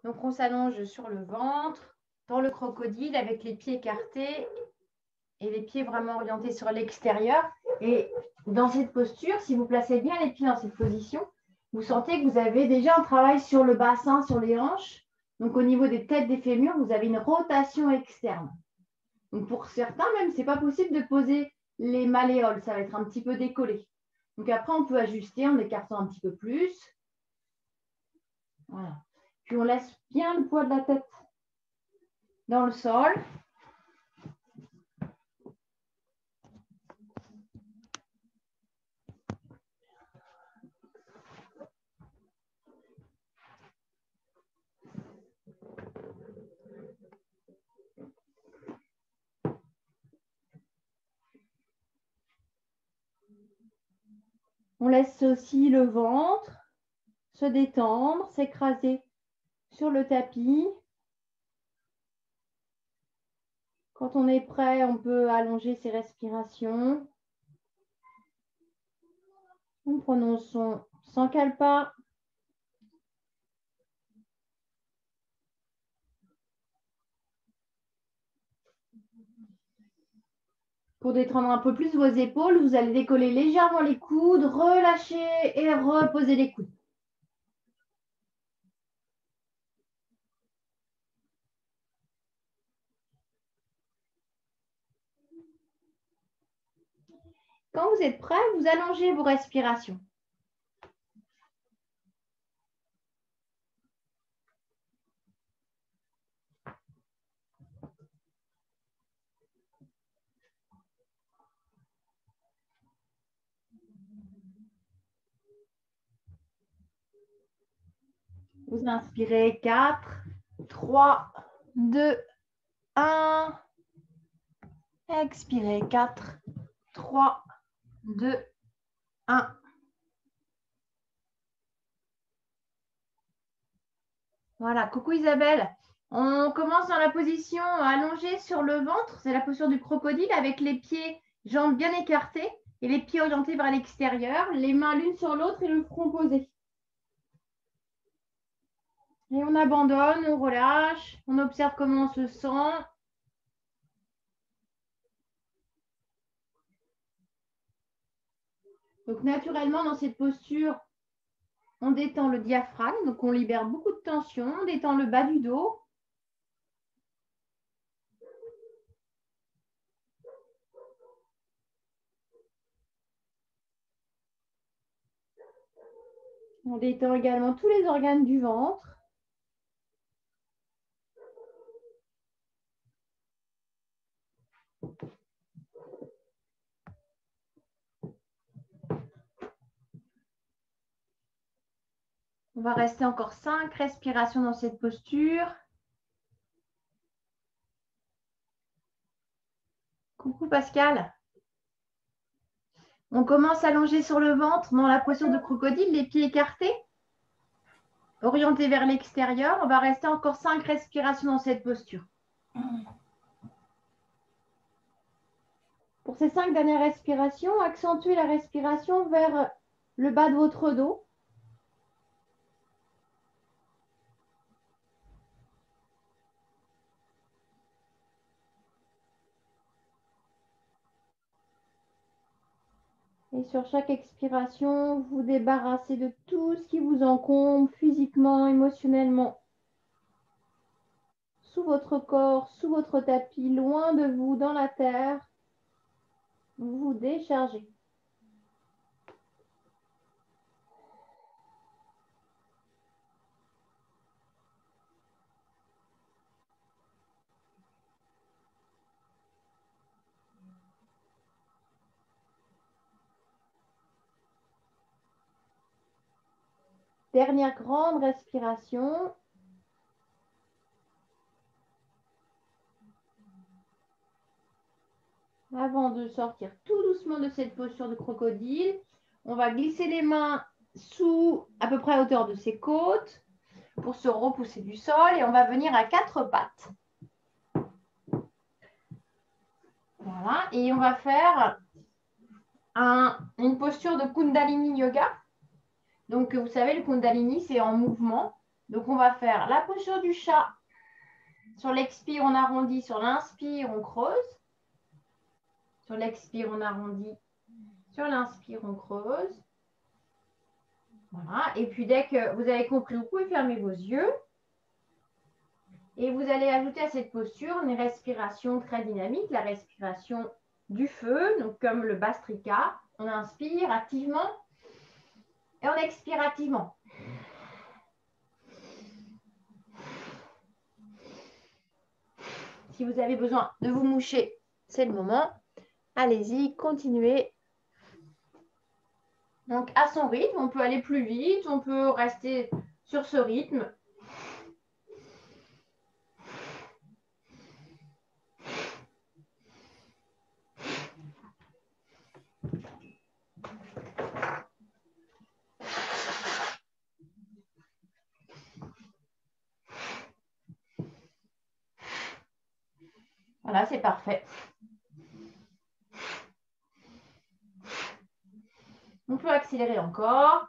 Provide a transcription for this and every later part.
Donc, on s'allonge sur le ventre, dans le crocodile, avec les pieds écartés et les pieds vraiment orientés sur l'extérieur. Et dans cette posture, si vous placez bien les pieds dans cette position, vous sentez que vous avez déjà un travail sur le bassin, sur les hanches. Donc, au niveau des têtes des fémurs, vous avez une rotation externe. Donc, pour certains, même, ce n'est pas possible de poser les malléoles. Ça va être un petit peu décollé. Donc, après, on peut ajuster en écartant un petit peu plus. Voilà. Puis, on laisse bien le poids de la tête dans le sol. On laisse aussi le ventre se détendre, s'écraser sur le tapis. Quand on est prêt, on peut allonger ses respirations. On prononce son Sankalpa. Pour détendre un peu plus vos épaules, vous allez décoller légèrement les coudes, relâcher et reposer les coudes. Quand vous êtes prêt, vous allongez vos respirations. Vous inspirez 4, 3, 2, 1. Expirez 4, 3, 2, 1. Voilà, coucou Isabelle. On commence dans la position allongée sur le ventre. C'est la posture du crocodile avec les pieds, jambes bien écartées et les pieds orientés vers l'extérieur, les mains l'une sur l'autre et le front posé. Et on abandonne, on relâche, on observe comment on se sent. Donc naturellement, dans cette posture, on détend le diaphragme, donc on libère beaucoup de tension, on détend le bas du dos. On détend également tous les organes du ventre. On va rester encore 5 respirations dans cette posture. Coucou Pascal. On commence allongé sur le ventre dans la posture de crocodile, les pieds écartés, orientés vers l'extérieur. On va rester encore 5 respirations dans cette posture. Pour ces 5 dernières respirations, accentuez la respiration vers le bas de votre dos. Et sur chaque expiration, vous débarrassez de tout ce qui vous encombre physiquement, émotionnellement. Sous votre corps, sous votre tapis, loin de vous, dans la terre, vous vous déchargez. Dernière grande respiration. Avant de sortir tout doucement de cette posture de crocodile, on va glisser les mains sous à peu près à hauteur de ses côtes pour se repousser du sol et on va venir à 4 pattes. Voilà, et on va faire une posture de Kundalini Yoga. Donc, vous savez, le Kundalini, c'est en mouvement. Donc, on va faire la posture du chat. Sur l'expire, on arrondit. Sur l'inspire, on creuse. Sur l'expire, on arrondit. Sur l'inspire, on creuse. Voilà. Et puis, dès que vous avez compris, vous pouvez fermer vos yeux. Et vous allez ajouter à cette posture une respiration très dynamique, la respiration du feu, donc comme le Bastrika. On inspire activement et on expire activement. Si vous avez besoin de vous moucher, c'est le moment. Allez-y, continuez. Donc, à son rythme, on peut aller plus vite, on peut rester sur ce rythme. Voilà, c'est parfait. On peut accélérer encore.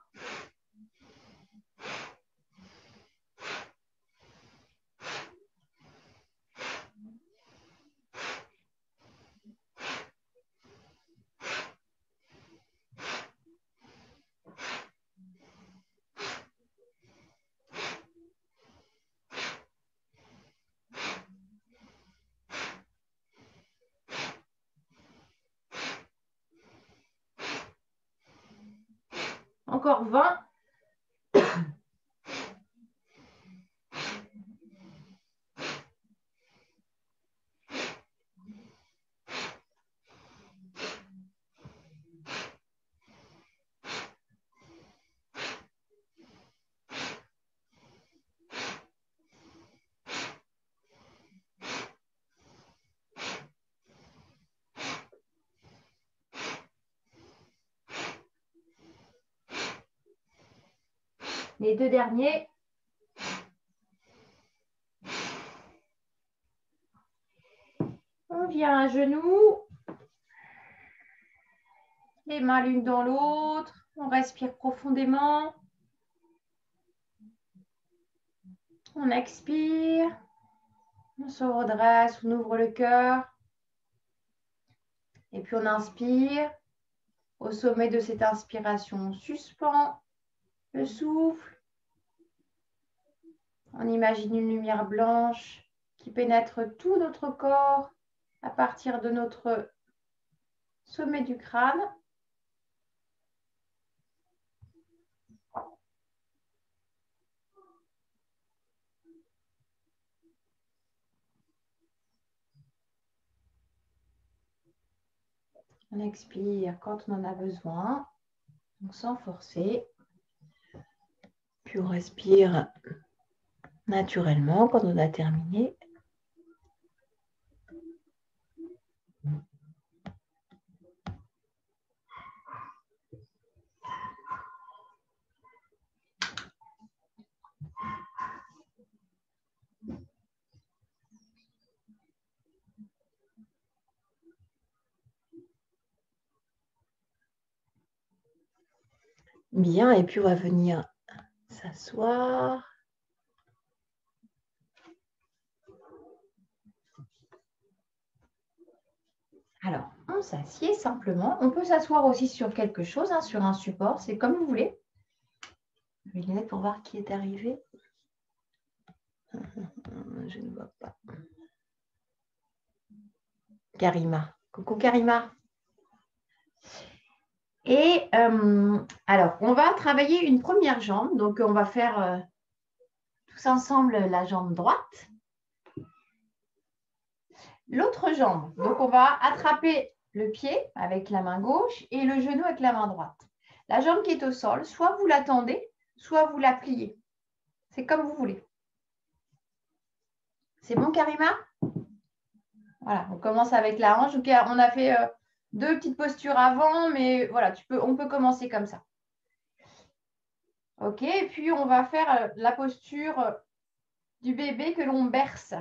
Encore 20. Les deux derniers. On vient à genoux. Les mains l'une dans l'autre. On respire profondément. On expire. On se redresse, on ouvre le cœur. Et puis on inspire. Au sommet de cette inspiration, on suspend le souffle. On imagine une lumière blanche qui pénètre tout notre corps à partir de notre sommet du crâne. On expire quand on en a besoin, donc sans forcer. Puis on respire naturellement quand on a terminé. Bien, et puis on va venir s'asseoir. Alors, on s'assied simplement. On peut s'asseoir aussi sur quelque chose, sur un support, c'est comme vous voulez. Je vais les mettre pour voir qui est arrivé. Je ne vois pas. Karima. Coucou Karima. Et alors, on va travailler une première jambe. Donc, on va faire tous ensemble la jambe droite. L'autre jambe. Donc, on va attraper le pied avec la main gauche et le genou avec la main droite. La jambe qui est au sol, soit vous la tendez, soit vous la pliez. C'est comme vous voulez. C'est bon, Karima? Voilà, on commence avec la hanche. Donc, on a fait deux petites postures avant, mais voilà, on peut commencer comme ça. OK, et puis on va faire la posture du bébé que l'on berce.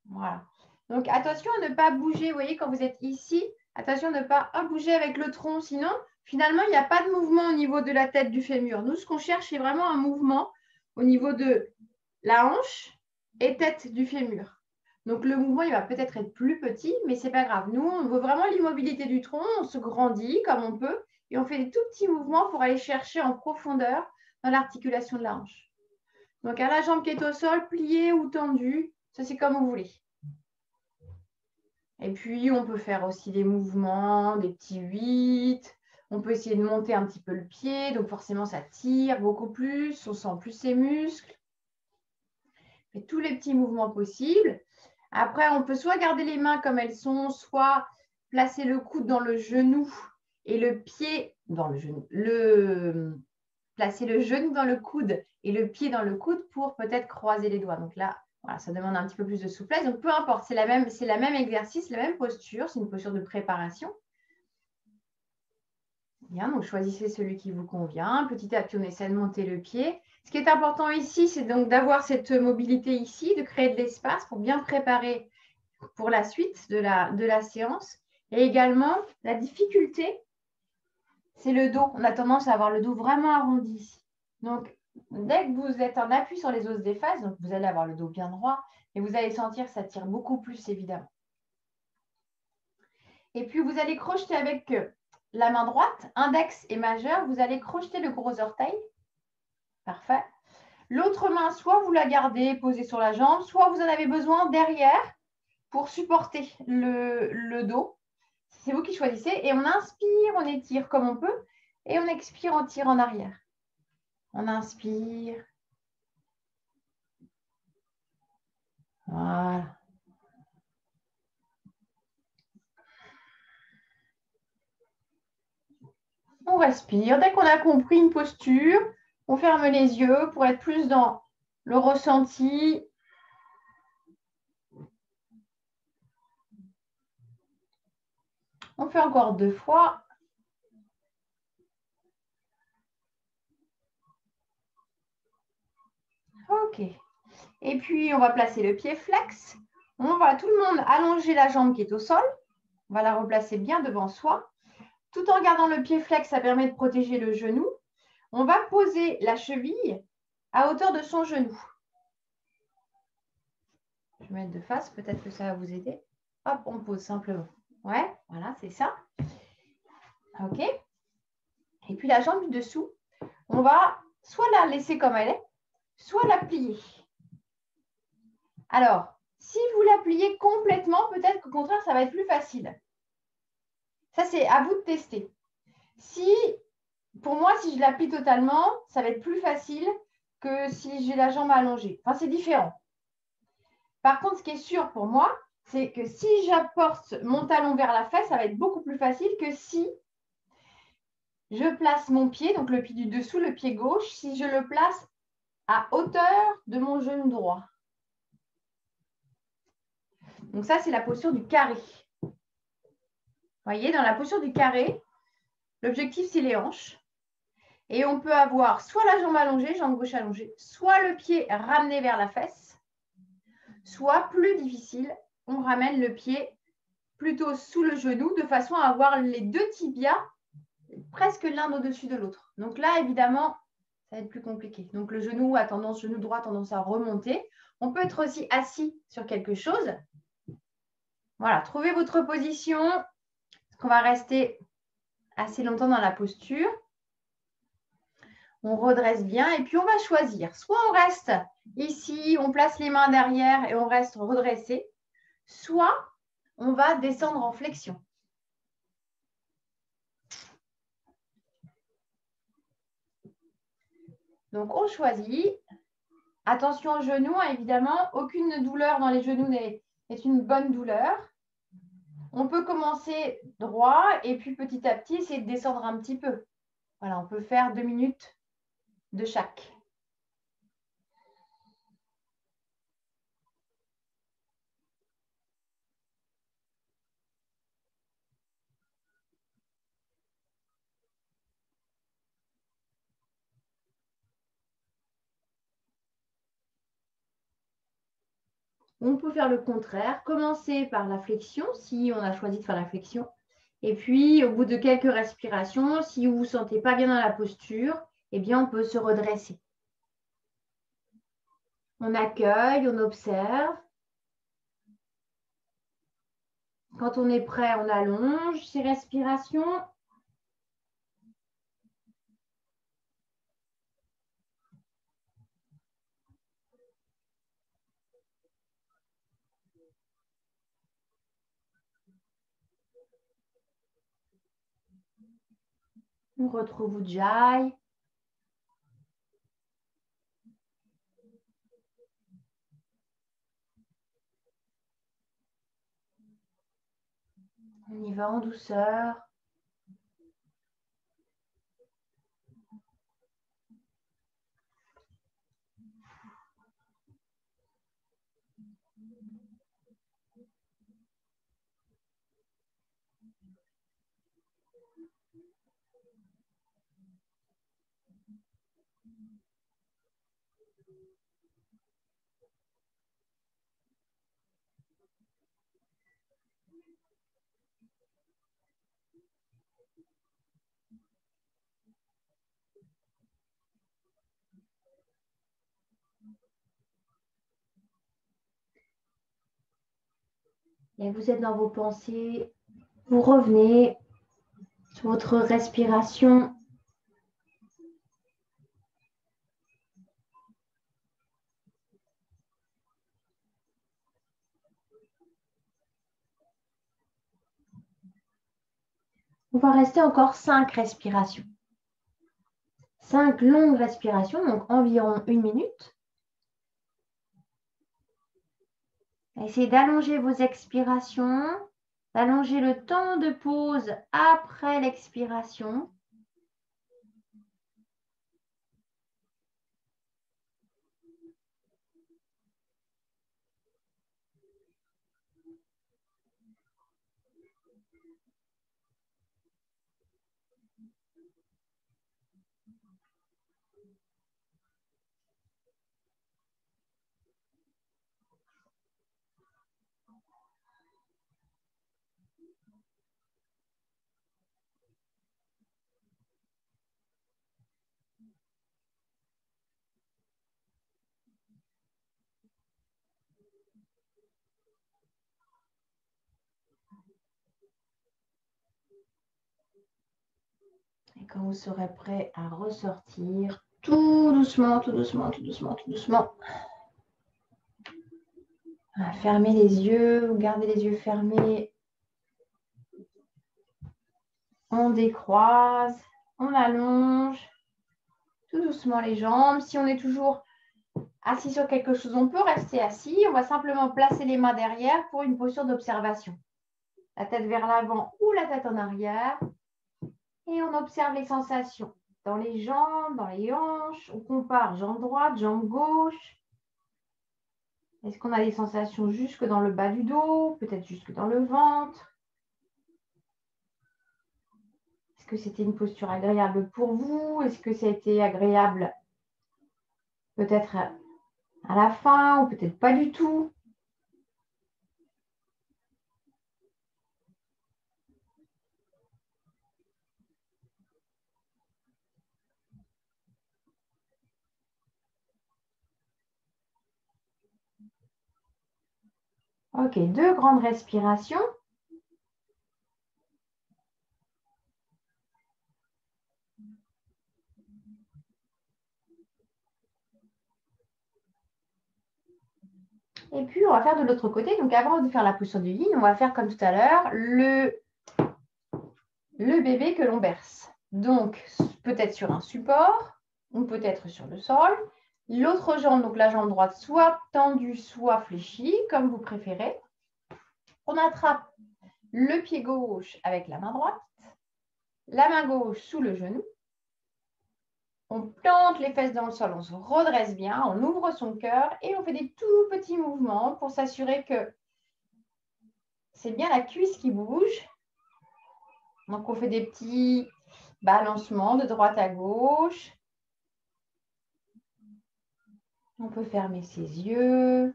Voilà. Donc, attention à ne pas bouger. Vous voyez, quand vous êtes ici, attention à ne pas bouger avec le tronc. Sinon, finalement, il n'y a pas de mouvement au niveau de la tête du fémur. Nous, ce qu'on cherche, c'est vraiment un mouvement au niveau de la hanche et tête du fémur. Donc, le mouvement, il va peut-être être plus petit, mais ce n'est pas grave. Nous, on veut vraiment l'immobilité du tronc. On se grandit comme on peut et on fait des tout petits mouvements pour aller chercher en profondeur dans l'articulation de la hanche. Donc, à la jambe qui est au sol, pliée ou tendue, ça, c'est comme vous voulez. Et puis, on peut faire aussi des mouvements, des petits 8. On peut essayer de monter un petit peu le pied. Donc, forcément, ça tire beaucoup plus. On sent plus ses muscles. On fait tous les petits mouvements possibles. Après, on peut soit garder les mains comme elles sont, soit placer le coude dans le genou et le pied dans le genou. Placer le genou dans le coude et le pied dans le coude pour peut-être croiser les doigts. Donc là, voilà, ça demande un petit peu plus de souplesse. Donc peu importe, c'est la même exercice, la même posture. C'est une posture de préparation. Bien, donc choisissez celui qui vous convient. Petit à petit, on essaie de monter le pied. Ce qui est important ici, c'est donc d'avoir cette mobilité ici, de créer de l'espace pour bien préparer pour la suite de la séance. Et également, la difficulté, c'est le dos. On a tendance à avoir le dos vraiment arrondi ici. Donc, dès que vous êtes en appui sur les os des fesses, donc vous allez avoir le dos bien droit, et vous allez sentir que ça tire beaucoup plus, évidemment. Et puis, vous allez crocheter avec la main droite, index et majeur, vous allez crocheter le gros orteil. Parfait. L'autre main, soit vous la gardez posée sur la jambe, soit vous en avez besoin derrière pour supporter le dos. C'est vous qui choisissez. Et on inspire, on étire comme on peut. Et on expire, on tire en arrière. On inspire. Voilà. On respire. Dès qu'on a compris une posture, on ferme les yeux pour être plus dans le ressenti. On fait encore 2 fois. OK. Et puis, on va placer le pied flex. On va tout le monde allonger la jambe qui est au sol. On va la replacer bien devant soi. Tout en gardant le pied flex, ça permet de protéger le genou. On va poser la cheville à hauteur de son genou. Je vais mettre de face, peut-être que ça va vous aider. Hop, on pose simplement. Ouais, voilà, c'est ça. OK. Et puis la jambe du dessous, on va soit la laisser comme elle est, soit la plier. Alors, si vous la pliez complètement, peut-être qu'au contraire, ça va être plus facile. Ça, c'est à vous de tester. Pour moi, si je la plie totalement, ça va être plus facile que si j'ai la jambe allongée. Enfin, c'est différent. Par contre, ce qui est sûr pour moi, c'est que si j'apporte mon talon vers la fesse, ça va être beaucoup plus facile que si je place mon pied, donc le pied du dessous, le pied gauche, si je le place à hauteur de mon genou droit. Donc ça, c'est la posture du carré. Vous voyez, dans la posture du carré, l'objectif, c'est les hanches. Et on peut avoir soit la jambe allongée, jambe gauche allongée, soit le pied ramené vers la fesse, soit plus difficile, on ramène le pied plutôt sous le genou de façon à avoir les deux tibias presque l'un au-dessus de l'autre. Donc là, évidemment, ça va être plus compliqué. Donc le genou droit a tendance à remonter. On peut être aussi assis sur quelque chose. Voilà, trouvez votre position. Parce qu'on va rester assez longtemps dans la posture. On redresse bien et puis on va choisir. Soit on reste ici, on place les mains derrière et on reste redressé. Soit on va descendre en flexion. Donc on choisit. Attention aux genoux, hein, évidemment. Aucune douleur dans les genoux n'est une bonne douleur. On peut commencer droit et puis petit à petit essayer de descendre un petit peu. Voilà, on peut faire 2 minutes de chaque. On peut faire le contraire, commencer par la flexion si on a choisi de faire la flexion. Et puis, au bout de quelques respirations, si vous ne vous sentez pas bien dans la posture, eh bien, on peut se redresser. On accueille, on observe. Quand on est prêt, on allonge ses respirations. On retrouve Ujjayi. On y va en douceur. Et vous êtes dans vos pensées. Vous revenez sur votre respiration. On va rester encore 5 respirations. 5 longues respirations, donc environ 1 minute. Essayez d'allonger vos expirations, d'allonger le temps de pause après l'expiration. Et quand vous serez prêt à ressortir, tout doucement, tout doucement, tout doucement, tout doucement. Fermez les yeux, vous gardez les yeux fermés. On décroise, on allonge tout doucement les jambes. Si on est toujours assis sur quelque chose, on peut rester assis. On va simplement placer les mains derrière pour une posture d'observation. La tête vers l'avant ou la tête en arrière. Et on observe les sensations dans les jambes, dans les hanches. On compare jambe droite, jambe gauche. Est-ce qu'on a des sensations jusque dans le bas du dos, peut-être jusque dans le ventre? Est-ce que c'était une posture agréable pour vous? Est-ce que ça a été agréable peut-être à la fin ou peut-être pas du tout? Ok, 2 grandes respirations. Et puis, on va faire de l'autre côté. Donc, avant de faire la posture du yin, on va faire comme tout à l'heure le bébé que l'on berce. Donc, peut-être sur un support ou peut-être sur le sol. L'autre jambe, donc la jambe droite, soit tendue, soit fléchie, comme vous préférez. On attrape le pied gauche avec la main droite, la main gauche sous le genou. On plante les fesses dans le sol, on se redresse bien, on ouvre son cœur et on fait des tout petits mouvements pour s'assurer que c'est bien la cuisse qui bouge. Donc, on fait des petits balancements de droite à gauche. On peut fermer ses yeux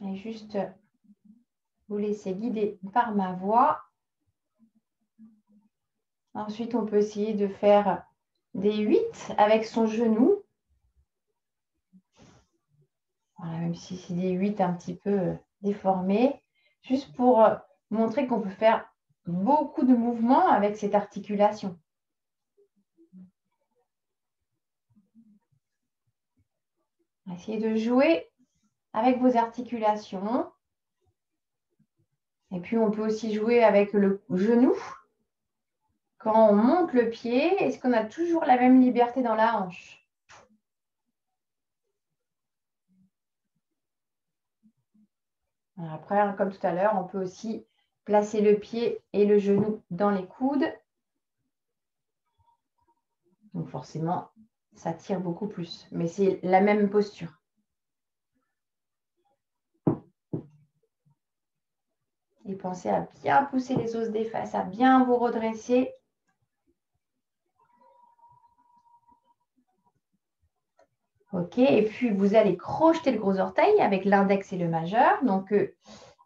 et juste vous laisser guider par ma voix. Ensuite, on peut essayer de faire des 8 avec son genou. Voilà, même si c'est des 8 un petit peu déformés, juste pour montrer qu'on peut faire beaucoup de mouvements avec cette articulation. Essayez de jouer avec vos articulations. Et puis, on peut aussi jouer avec le genou. Quand on monte le pied, est-ce qu'on a toujours la même liberté dans la hanche? Après, comme tout à l'heure, on peut aussi placer le pied et le genou dans les coudes. Donc forcément, ça tire beaucoup plus. Mais c'est la même posture. Et pensez à bien pousser les os des fesses, à bien vous redresser. OK, et puis vous allez crocheter le gros orteil avec l'index et le majeur. Donc,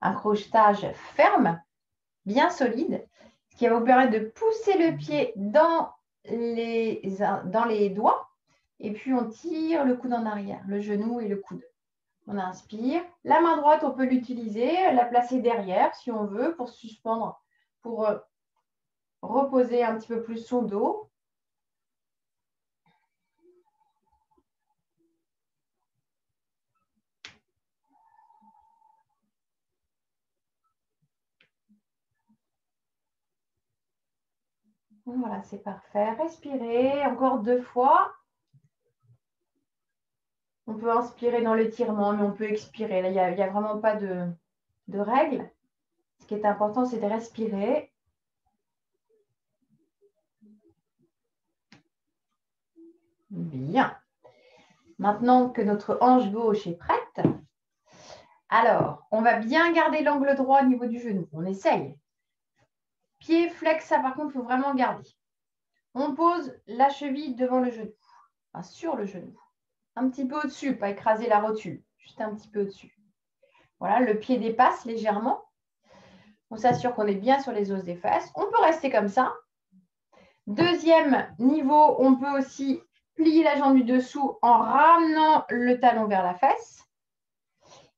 un crochetage ferme, bien solide, ce qui va vous permettre de pousser le pied dans les doigts. Et puis, on tire le coude en arrière, le genou et le coude. On inspire. La main droite, on peut l'utiliser, la placer derrière si on veut pour suspendre, pour reposer un petit peu plus son dos. Voilà, c'est parfait. Respirez encore 2 fois. On peut inspirer dans l'étirement, mais on peut expirer. Là, il n'y a vraiment pas de règle. Ce qui est important, c'est de respirer. Bien. Maintenant que notre hanche gauche est prête, alors, on va bien garder l'angle droit au niveau du genou. On essaye. Pied flex, ça par contre, il faut vraiment garder. On pose la cheville devant le genou, enfin, sur le genou. Un petit peu au-dessus, pas écraser la rotule, juste un petit peu au-dessus. Voilà, le pied dépasse légèrement. On s'assure qu'on est bien sur les os des fesses. On peut rester comme ça. Deuxième niveau, on peut aussi plier la jambe du dessous en ramenant le talon vers la fesse.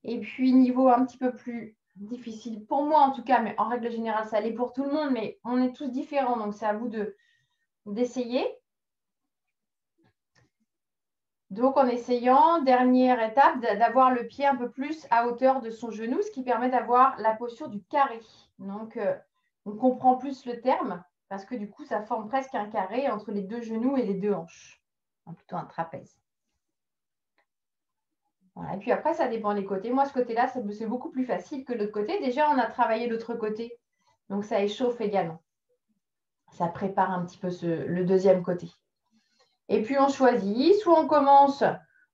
Et puis, niveau un petit peu plus difficile, pour moi en tout cas, mais en règle générale, ça l'est pour tout le monde, mais on est tous différents, donc c'est à vous d'essayer. Donc, en essayant, dernière étape, d'avoir le pied un peu plus à hauteur de son genou, ce qui permet d'avoir la posture du carré. Donc, on comprend plus le terme parce que du coup, ça forme presque un carré entre les deux genoux et les deux hanches. Enfin, plutôt un trapèze. Voilà. Et puis après, ça dépend des côtés. Moi, ce côté-là, c'est beaucoup plus facile que l'autre côté. Déjà, on a travaillé l'autre côté. Donc, ça échauffe également. Ça prépare un petit peu le deuxième côté. Et puis, on choisit. Soit on commence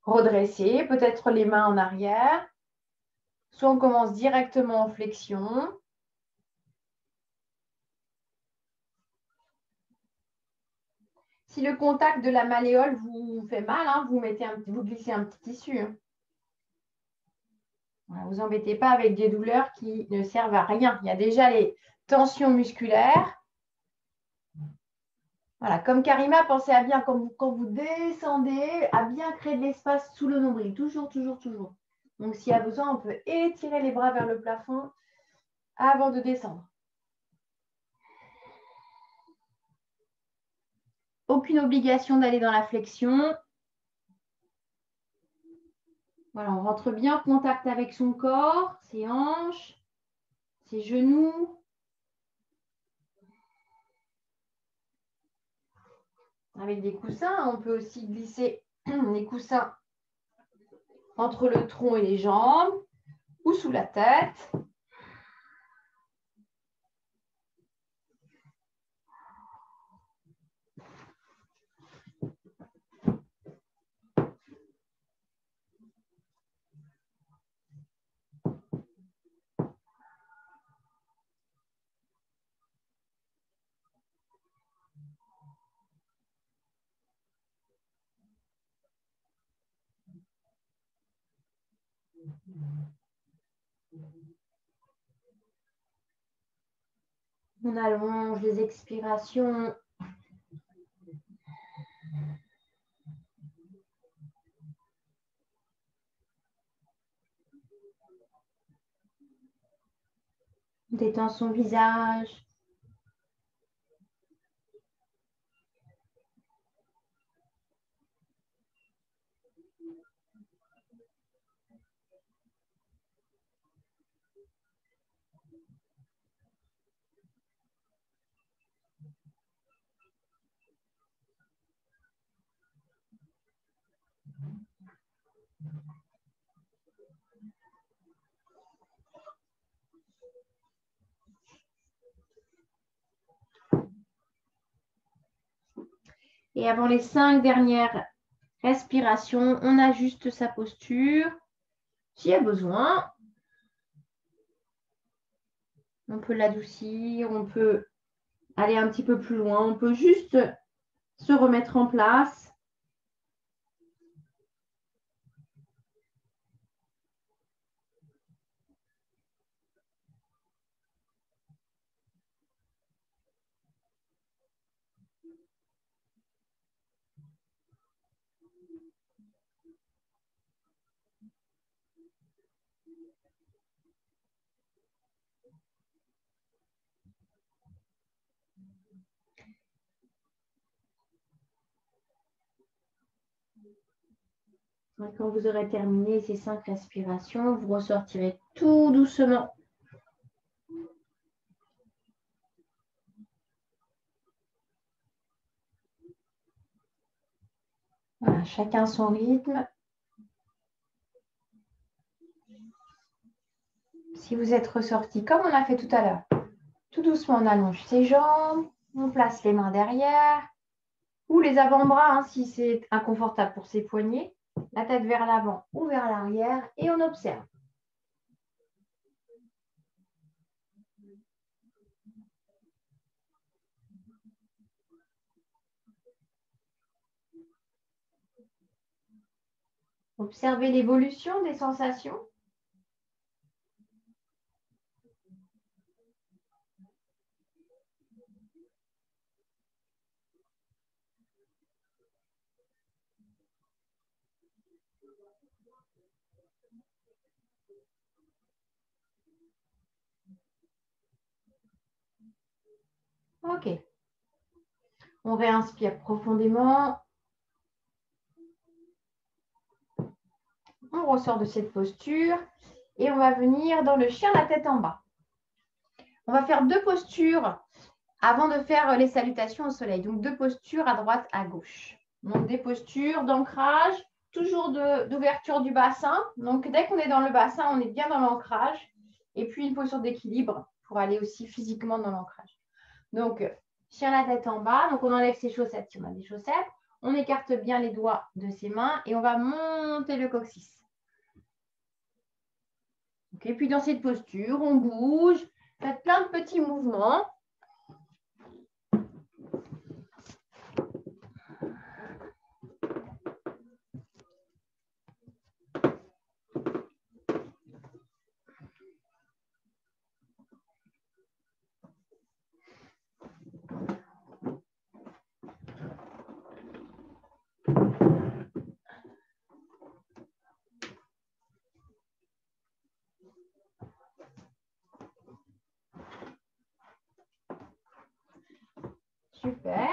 redressé, peut-être les mains en arrière. Soit on commence directement en flexion. Si le contact de la malléole vous fait mal, hein, vous glissez un petit tissu. Hein. Voilà, vous embêtez pas avec des douleurs qui ne servent à rien. Il y a déjà les tensions musculaires. Voilà, comme Karima, pensez à bien, quand vous descendez, à bien créer de l'espace sous le nombril. Toujours, toujours, toujours. Donc, s'il y a besoin, on peut étirer les bras vers le plafond avant de descendre. Aucune obligation d'aller dans la flexion. Voilà, on rentre bien en contact avec son corps, ses hanches, ses genoux. Avec des coussins, on peut aussi glisser les coussins entre le tronc et les jambes ou sous la tête. On allonge les expirations. On détend son visage. Et avant les 5 dernières respirations, on ajuste sa posture. S'il y a besoin, on peut l'adoucir, on peut aller un petit peu plus loin, on peut juste se remettre en place. Quand vous aurez terminé ces 5 respirations, vous ressortirez tout doucement. Voilà, chacun son rythme. Si vous êtes ressorti comme on a fait tout à l'heure, tout doucement, on allonge ses jambes, on place les mains derrière ou les avant-bras hein, si c'est inconfortable pour ses poignets, la tête vers l'avant ou vers l'arrière et on observe. Observez l'évolution des sensations. Ok. On réinspire profondément. On ressort de cette posture et on va venir dans le chien la tête en bas. On va faire 2 postures avant de faire les salutations au soleil. Donc 2 postures à droite, à gauche. Donc des postures d'ancrage, toujours d'ouverture du bassin. Donc dès qu'on est dans le bassin, on est bien dans l'ancrage. Et puis une posture d'équilibre pour aller aussi physiquement dans l'ancrage. Donc chien la tête en bas. Donc on enlève ses chaussettes si on a des chaussettes. On écarte bien les doigts de ses mains et on va monter le coccyx. Okay, puis dans cette posture, on bouge, faites plein de petits mouvements. Super.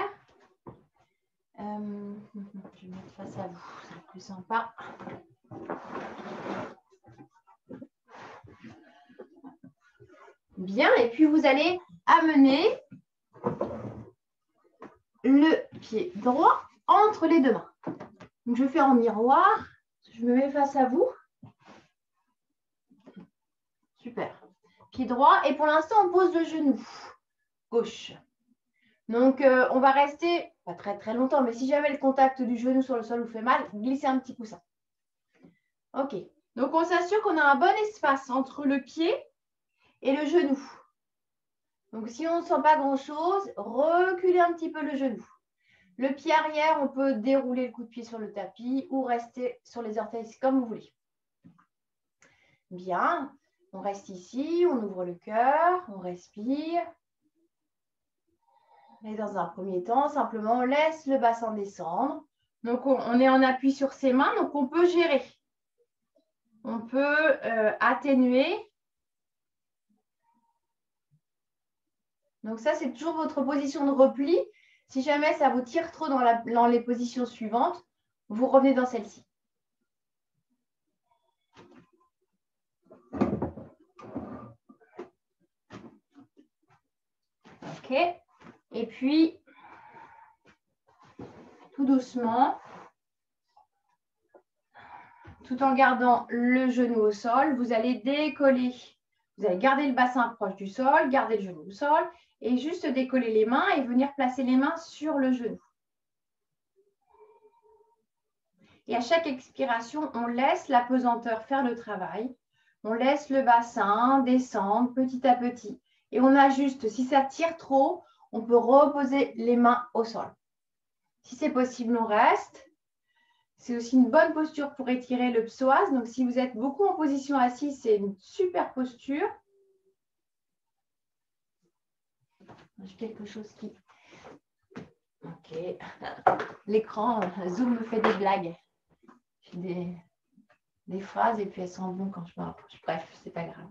Je vais mettre face à vous, c'est plus sympa. Bien, et puis vous allez amener le pied droit entre les 2 mains. Donc je fais en miroir, je me mets face à vous. Super. Pied droit, et pour l'instant, on pose le genou gauche. Donc, on va rester, pas très très longtemps, mais si jamais le contact du genou sur le sol vous fait mal, glissez un petit coussin. Ok. Donc, on s'assure qu'on a un bon espace entre le pied et le genou. Donc, si on ne sent pas grand-chose, reculez un petit peu le genou. Le pied arrière, on peut dérouler le coup de pied sur le tapis ou rester sur les orteils comme vous voulez. Bien. On reste ici, on ouvre le cœur, on respire. Et dans un premier temps, simplement, on laisse le bassin descendre. Donc, on est en appui sur ses mains, donc on peut gérer. On peut atténuer Donc ça, c'est toujours votre position de repli. Si jamais ça vous tire trop dans les positions suivantes, vous revenez dans celle-ci. OK. Et puis, tout doucement, tout en gardant le genou au sol, vous allez décoller. Vous allez garder le bassin proche du sol, garder le genou au sol et juste décoller les mains et venir placer les mains sur le genou. Et à chaque expiration, on laisse la pesanteur faire le travail. On laisse le bassin descendre petit à petit. Et on ajuste. Si ça tire trop, on peut reposer les mains au sol. Si c'est possible, on reste. C'est aussi une bonne posture pour étirer le psoas. Donc, si vous êtes beaucoup en position assise, c'est une super posture. J'ai quelque chose qui... OK. L'écran Zoom me fait des blagues. J'ai des phrases et puis elles sont bonnes quand je me rapproche. Bref, c'est pas grave.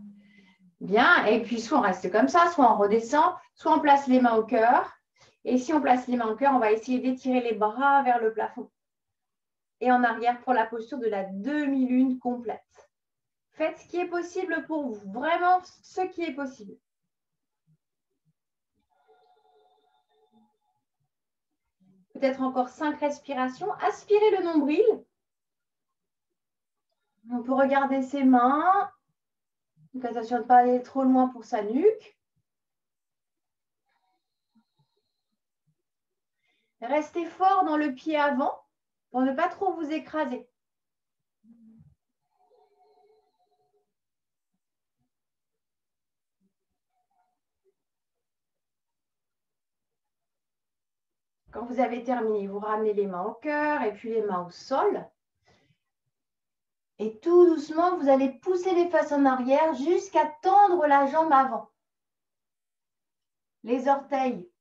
Bien. Et puis, soit on reste comme ça, soit on redescend, soit on place les mains au cœur. Et si on place les mains au cœur, on va essayer d'étirer les bras vers le plafond. Et en arrière pour la posture de la demi-lune complète. Faites ce qui est possible pour vous. Vraiment ce qui est possible. Peut-être encore 5 respirations. Aspirez le nombril. On peut regarder ses mains. Donc, attention de ne pas aller trop loin pour sa nuque. Restez fort dans le pied avant pour ne pas trop vous écraser. Quand vous avez terminé, vous ramenez les mains au cœur et puis les mains au sol. Et tout doucement, vous allez pousser les fesses en arrière jusqu'à tendre la jambe avant. Les orteils,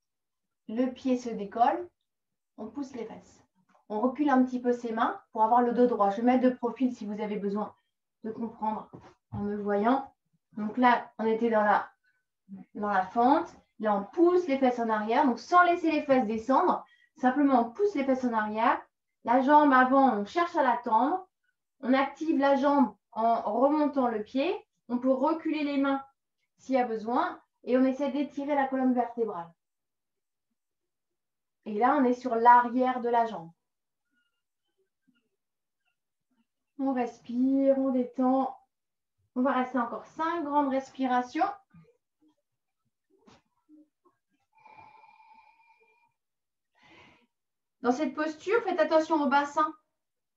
le pied se décolle. On pousse les fesses. On recule un petit peu ses mains pour avoir le dos droit. Je vais mettre de profil si vous avez besoin de comprendre en me voyant. Donc là, on était dans la fente. Là, on pousse les fesses en arrière. Donc, sans laisser les fesses descendre, simplement, on pousse les fesses en arrière. La jambe avant, on cherche à la tendre. On active la jambe en remontant le pied. On peut reculer les mains s'il y a besoin. Et on essaie d'étirer la colonne vertébrale. Et là, on est sur l'arrière de la jambe. On respire, on détend. On va rester encore 5 grandes respirations. Dans cette posture, faites attention au bassin.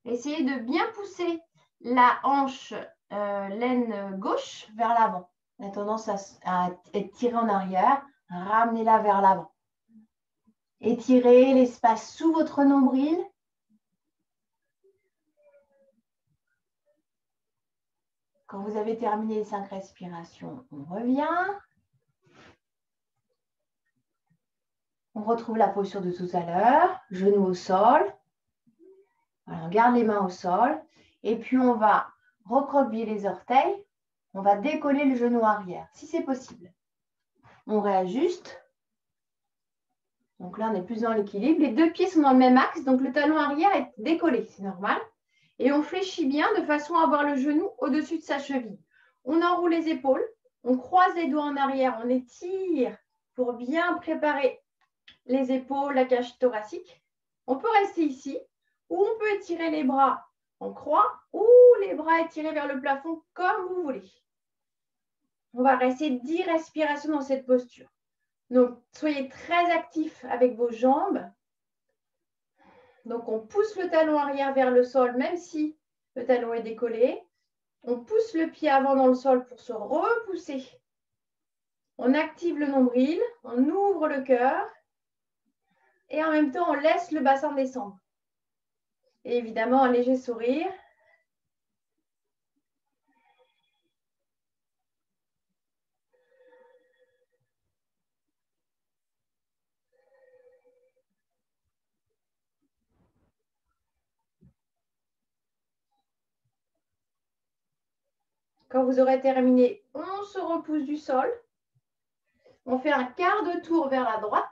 Essayez de bien pousser la hanche l'aine gauche vers l'avant. Elle a tendance à être tirée en arrière. Ramenez-la vers l'avant. Étirez l'espace sous votre nombril. Quand vous avez terminé les 5 respirations, on revient. On retrouve la posture de tout à l'heure. Genoux au sol. Voilà, on garde les mains au sol. Et puis, on va recroqueviller les orteils. On va décoller le genou arrière, si c'est possible. On réajuste. Donc là, on est plus dans l'équilibre. Les 2 pieds sont dans le même axe, donc le talon arrière est décollé, c'est normal. Et on fléchit bien de façon à avoir le genou au-dessus de sa cheville. On enroule les épaules, on croise les doigts en arrière, on étire pour bien préparer les épaules, la cage thoracique. On peut rester ici, ou on peut étirer les bras en croix, ou les bras étirés vers le plafond, comme vous voulez. On va rester 10 respirations dans cette posture. Donc, soyez très actifs avec vos jambes. Donc, on pousse le talon arrière vers le sol, même si le talon est décollé. On pousse le pied avant dans le sol pour se repousser. On active le nombril, on ouvre le cœur. Et en même temps, on laisse le bassin descendre. Et évidemment, un léger sourire. Quand vous aurez terminé, on se repousse du sol. On fait un quart de tour vers la droite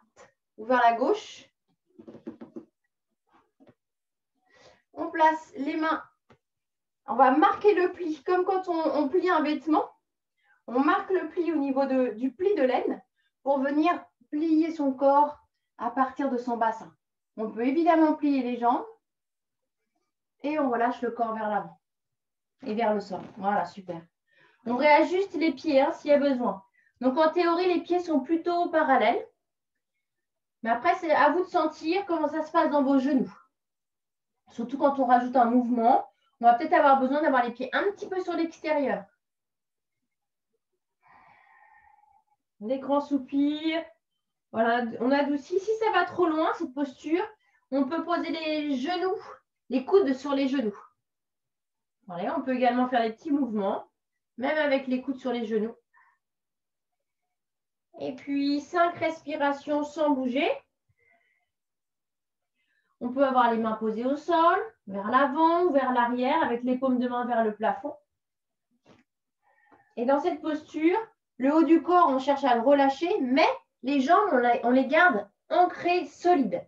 ou vers la gauche. On place les mains. On va marquer le pli comme quand on plie un vêtement. On marque le pli au niveau du pli de laine pour venir plier son corps à partir de son bassin. On peut évidemment plier les jambes et on relâche le corps vers l'avant et vers le sol. Voilà, super. On réajuste les pieds s'il y a besoin. Donc, en théorie, les pieds sont plutôt parallèles. Mais après, c'est à vous de sentir comment ça se passe dans vos genoux. Surtout quand on rajoute un mouvement, on va peut-être avoir besoin d'avoir les pieds un petit peu sur l'extérieur. Des grands soupirs. Voilà, on adoucit. Si ça va trop loin, cette posture, on peut poser les genoux, les coudes sur les genoux. Voilà, on peut également faire des petits mouvements, même avec les coudes sur les genoux. Et puis, 5 respirations sans bouger. On peut avoir les mains posées au sol, vers l'avant ou vers l'arrière, avec les paumes de main vers le plafond. Et dans cette posture, le haut du corps, on cherche à le relâcher, mais les jambes, on les garde ancrées, solides.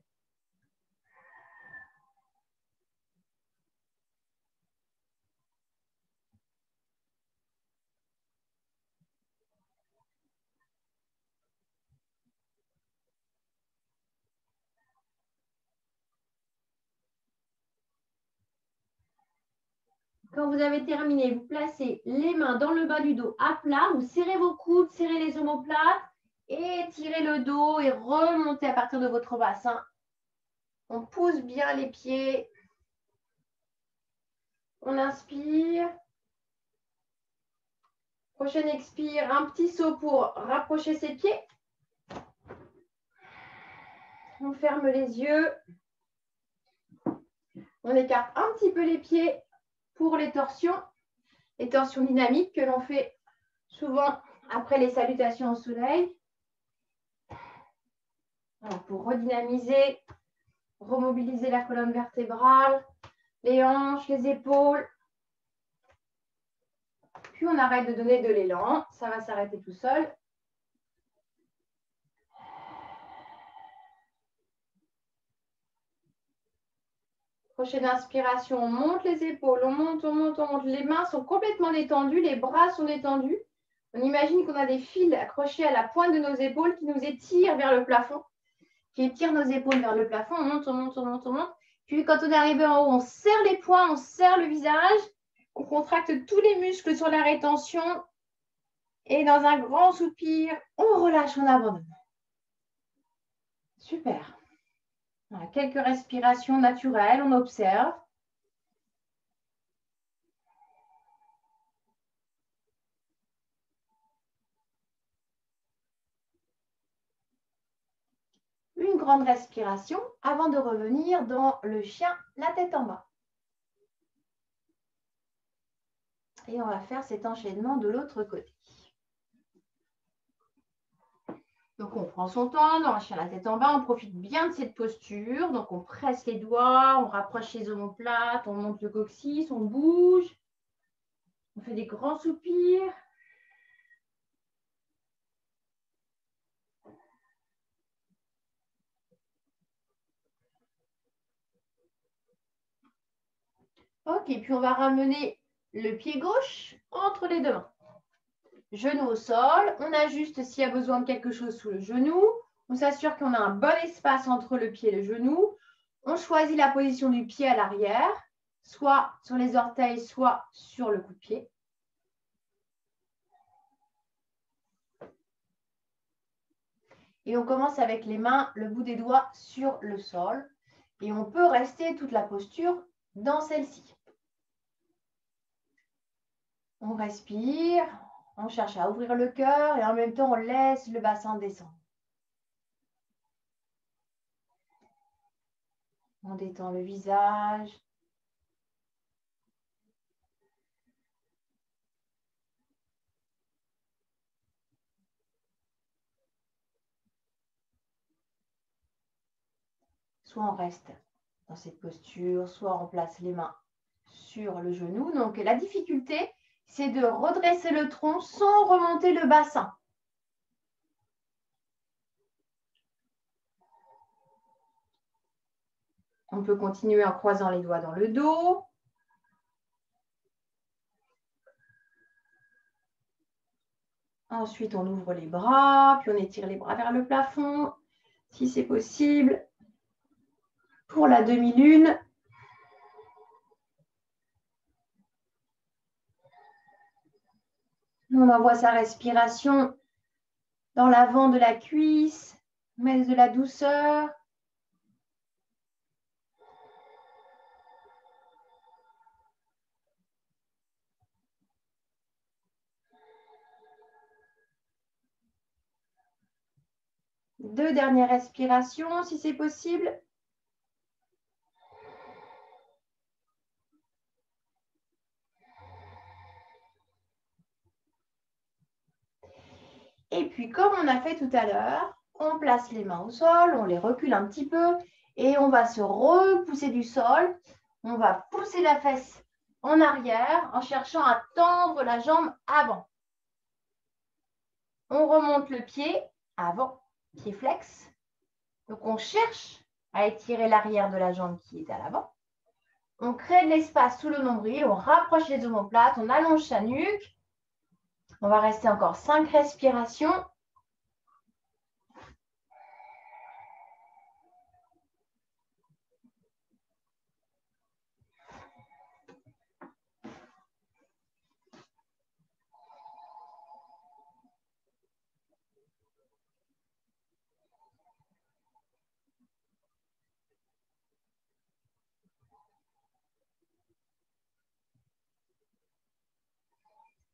Quand vous avez terminé, vous placez les mains dans le bas du dos à plat, vous serrez vos coudes, serrez les omoplates, étirez le dos et remontez à partir de votre bassin. On pousse bien les pieds. On inspire. Prochaine expire, un petit saut pour rapprocher ses pieds. On ferme les yeux. On écarte un petit peu les pieds pour les torsions dynamiques que l'on fait souvent après les salutations au soleil. Alors, pour redynamiser, remobiliser la colonne vertébrale, les hanches, les épaules. Puis on arrête de donner de l'élan, ça va s'arrêter tout seul. Prochaine inspiration, on monte les épaules, on monte, on monte, on monte. Les mains sont complètement détendues, les bras sont détendus. On imagine qu'on a des fils accrochés à la pointe de nos épaules qui nous étirent vers le plafond, qui étirent nos épaules vers le plafond. On monte, on monte, on monte, on monte. Puis quand on est arrivé en haut, on serre les poings, on serre le visage. On contracte tous les muscles sur la rétention. Et dans un grand soupir, on relâche, on abandonne. Super. Voilà, quelques respirations naturelles, on observe. Une grande respiration avant de revenir dans le chien, la tête en bas. Et on va faire cet enchaînement de l'autre côté. Donc, on prend son temps dans le chien, la tête en bas. On profite bien de cette posture. Donc, on presse les doigts, on rapproche les omoplates, on monte le coccyx, on bouge. On fait des grands soupirs. Ok, puis on va ramener le pied gauche entre les deux mains. Genou au sol, on ajuste s'il y a besoin de quelque chose sous le genou. On s'assure qu'on a un bon espace entre le pied et le genou. On choisit la position du pied à l'arrière, soit sur les orteils, soit sur le coup de pied. Et on commence avec les mains, le bout des doigts sur le sol. Et on peut rester toute la posture dans celle-ci. On respire, on cherche à ouvrir le cœur et en même temps, on laisse le bassin descendre. On détend le visage. Soit on reste dans cette posture, soit on place les mains sur le genou. Donc, la difficulté, c'est de redresser le tronc sans remonter le bassin. On peut continuer en croisant les doigts dans le dos. Ensuite, on ouvre les bras, puis on étire les bras vers le plafond, si c'est possible. Pour la demi-lune. On envoie sa respiration dans l'avant de la cuisse, met de la douceur. Deux dernières respirations, si c'est possible. Et puis, comme on a fait tout à l'heure, on place les mains au sol, on les recule un petit peu et on va se repousser du sol. On va pousser la fesse en arrière en cherchant à tendre la jambe avant. On remonte le pied avant, pied flex. Donc, on cherche à étirer l'arrière de la jambe qui est à l'avant. On crée de l'espace sous le nombril, on rapproche les omoplates, on allonge sa nuque. On va rester encore 5 respirations.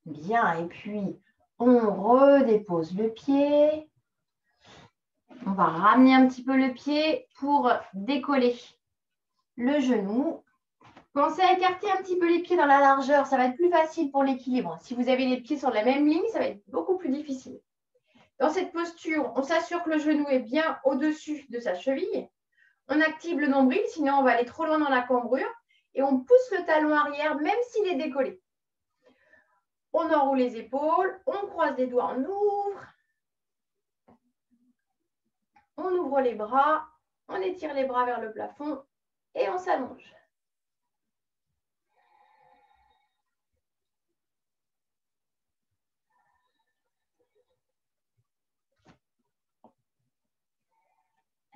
Bien, et puis on redépose le pied. On va ramener un petit peu le pied pour décoller le genou. Pensez à écarter un petit peu les pieds dans la largeur, ça va être plus facile pour l'équilibre. Si vous avez les pieds sur la même ligne, ça va être beaucoup plus difficile. Dans cette posture, on s'assure que le genou est bien au-dessus de sa cheville. On active le nombril, sinon on va aller trop loin dans la cambrure. Et on pousse le talon arrière, même s'il est décollé. On enroule les épaules, on croise les doigts, on ouvre les bras, on étire les bras vers le plafond et on s'allonge.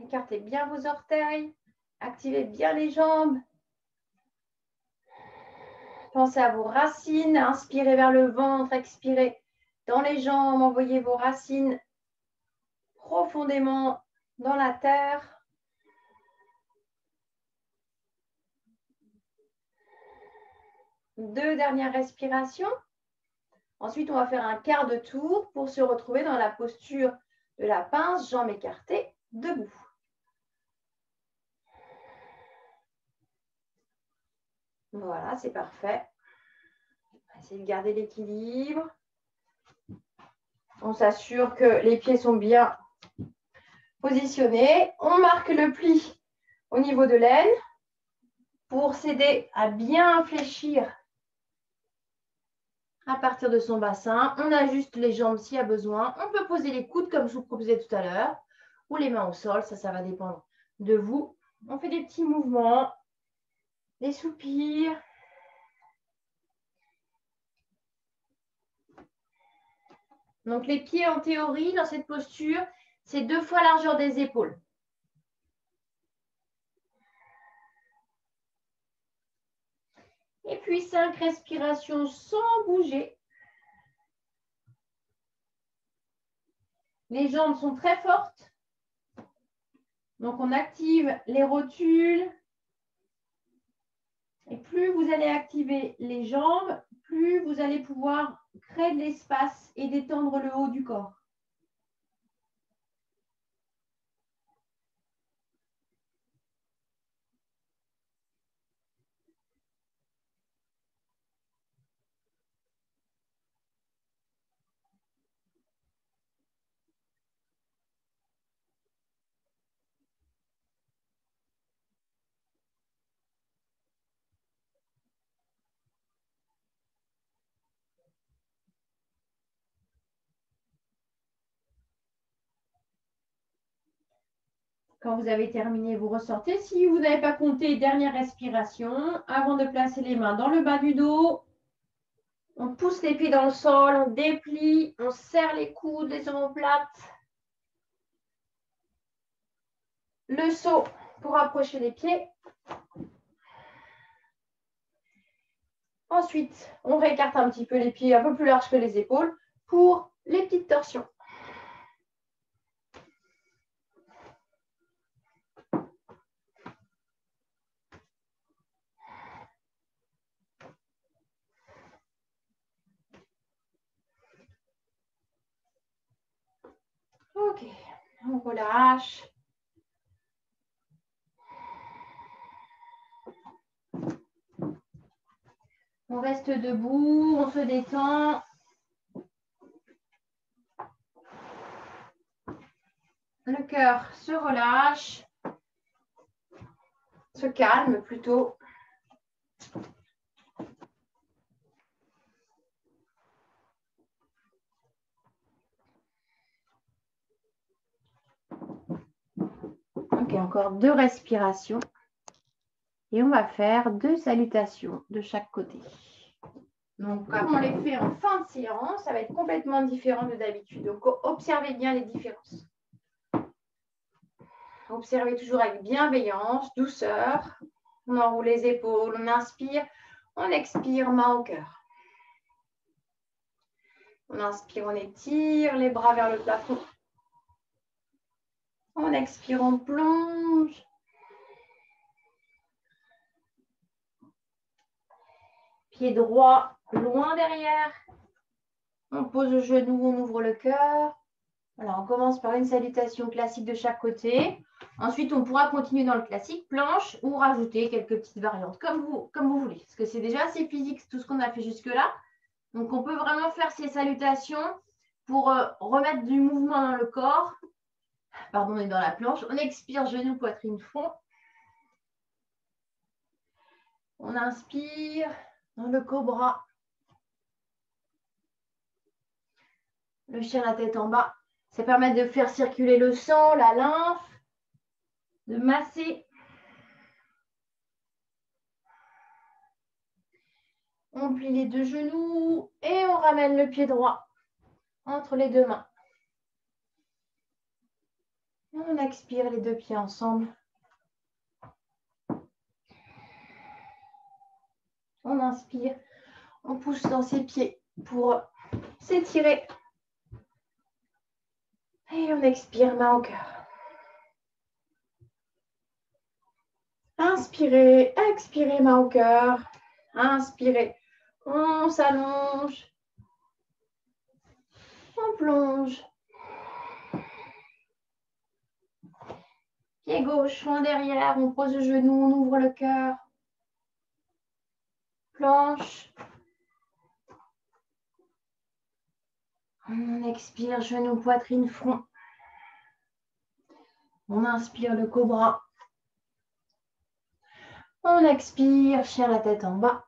Écartez bien vos orteils, activez bien les jambes. Pensez à vos racines, inspirez vers le ventre, expirez dans les jambes, envoyez vos racines profondément dans la terre. Deux dernières respirations. Ensuite, on va faire un quart de tour pour se retrouver dans la posture de la pince, jambes écartées, debout. Voilà, c'est parfait. On va essayer de garder l'équilibre. On s'assure que les pieds sont bien positionnés. On marque le pli au niveau de l'aine pour s'aider à bien fléchir à partir de son bassin. On ajuste les jambes s'il y a besoin. On peut poser les coudes comme je vous proposais tout à l'heure ou les mains au sol. Ça va dépendre de vous. On fait des petits mouvements, des soupirs. Donc, les pieds, en théorie, dans cette posture, c'est 2 fois la largeur des épaules. Et puis, 5 respirations sans bouger. Les jambes sont très fortes. Donc, on active les rotules. Et plus vous allez activer les jambes, plus vous allez pouvoir créer de l'espace et détendre le haut du corps. Quand vous avez terminé, vous ressortez. Si vous n'avez pas compté, dernière respiration. Avant de placer les mains dans le bas du dos, on pousse les pieds dans le sol, on déplie, on serre les coudes, les omoplates. Le saut pour approcher les pieds. Ensuite, on réécarte un petit peu les pieds un peu plus larges que les épaules pour les petites torsions. Ok, on relâche. On reste debout, on se détend. Le cœur se relâche, se calme plutôt. Ok, encore 2 respirations. Et on va faire 2 salutations de chaque côté. Donc, comme on les fait en fin de séance, ça va être complètement différent de d'habitude. Donc, observez bien les différences. Observez toujours avec bienveillance, douceur. On enroule les épaules, on inspire, on expire, main au cœur. On inspire, on étire les bras vers le plafond. On expire, on plonge. Pied droit, loin derrière. On pose le genou, on ouvre le cœur. Voilà, on commence par une salutation classique de chaque côté. Ensuite, on pourra continuer dans le classique, planche, ou rajouter quelques petites variantes, comme vous voulez. Parce que c'est déjà assez physique, tout ce qu'on a fait jusque-là. Donc, on peut vraiment faire ces salutations pour remettre du mouvement dans le corps. Pardon, on est dans la planche. On expire, genou, poitrine, fond. On inspire dans le cobra. Le chien, la tête en bas. Ça permet de faire circuler le sang, la lymphe, de masser. On plie les 2 genoux et on ramène le pied droit entre les 2 mains. On expire les 2 pieds ensemble. On inspire. On pousse dans ses pieds pour s'étirer. Et on expire, main au cœur. Inspirez, expirez, main au cœur. Inspirez. On s'allonge. On plonge. Pied gauche, en derrière. On pose le genou, on ouvre le cœur. Planche. On expire, genou, poitrine, front. On inspire le cobra. On expire, chien la tête en bas.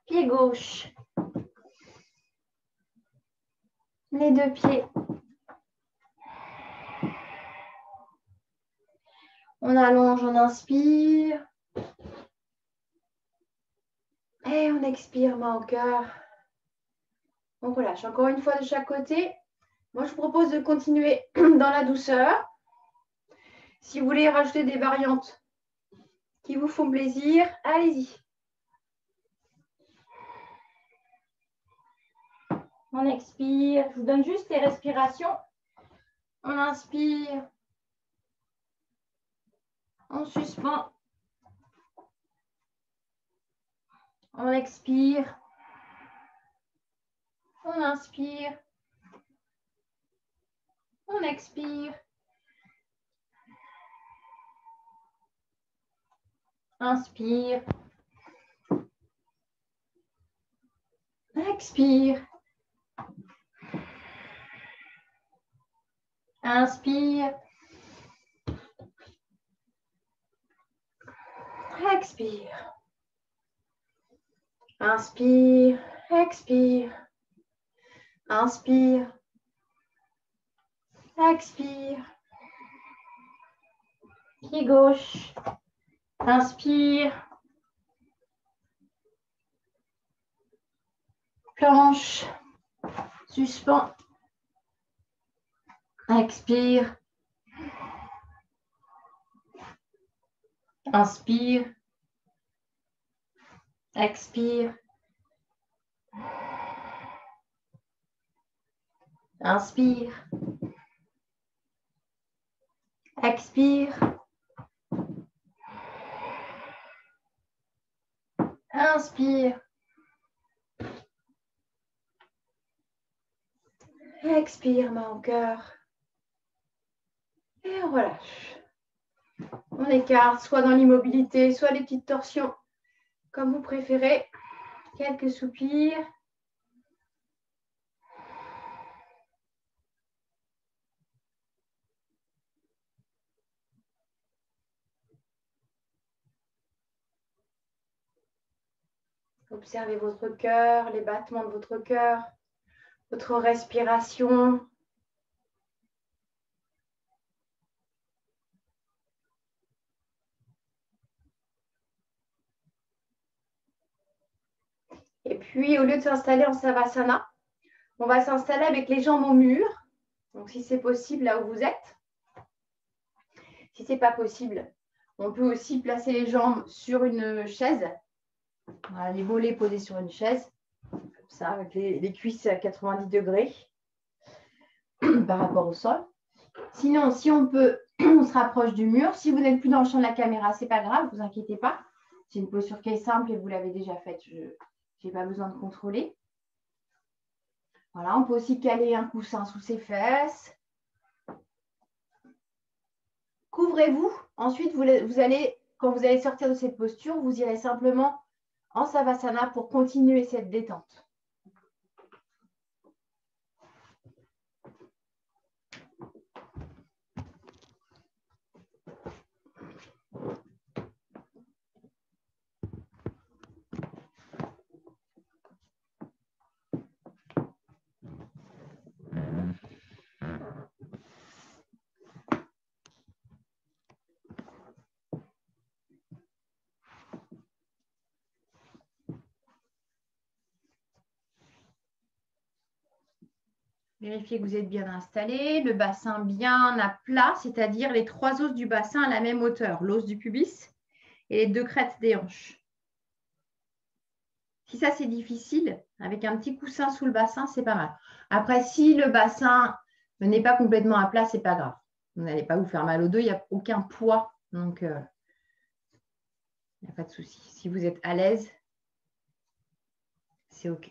Pied gauche. Les 2 pieds. On allonge, on inspire. Et on expire, main au cœur. On relâche. Encore une fois de chaque côté. Moi, je vous propose de continuer dans la douceur. Si vous voulez rajouter des variantes qui vous font plaisir, allez-y. On expire. Je vous donne juste les respirations. On inspire. On suspend. On expire. On inspire. On expire. Inspire. Expire. Inspire. Expire. Inspire. Expire. Inspire. Expire. Pied gauche. Inspire. Planche. Suspends. Expire. Inspire. Expire. Inspire. Expire. Inspire. Expire, main au cœur. Et on relâche. On écarte, soit dans l'immobilité, soit les petites torsions, comme vous préférez. Quelques soupirs. Observez votre cœur, les battements de votre cœur, votre respiration. Et puis, au lieu de s'installer en Savasana, on va s'installer avec les jambes au mur. Donc, si c'est possible, là où vous êtes. Si ce n'est pas possible, on peut aussi placer les jambes sur une chaise. Voilà, les mollets posés sur une chaise. Comme ça, avec les cuisses à 90 degrés par rapport au sol. Sinon, si on peut, on se rapproche du mur. Si vous n'êtes plus dans le champ de la caméra, ce n'est pas grave, ne vous inquiétez pas. C'est une posture qui est simple et vous l'avez déjà faite. Je n'ai pas besoin de contrôler. Voilà, on peut aussi caler un coussin sous ses fesses. Couvrez-vous. Ensuite, vous allez, quand vous allez sortir de cette posture, vous irez simplement en Savasana pour continuer cette détente. Vérifiez que vous êtes bien installé, le bassin bien à plat, c'est-à-dire les 3 os du bassin à la même hauteur, l'os du pubis et les 2 crêtes des hanches. Si ça c'est difficile, avec un petit coussin sous le bassin, c'est pas mal. Après, si le bassin n'est pas complètement à plat, c'est pas grave. Vous n'allez pas vous faire mal au dos, il n'y a aucun poids, donc il n'y a pas de souci. Si vous êtes à l'aise, c'est OK.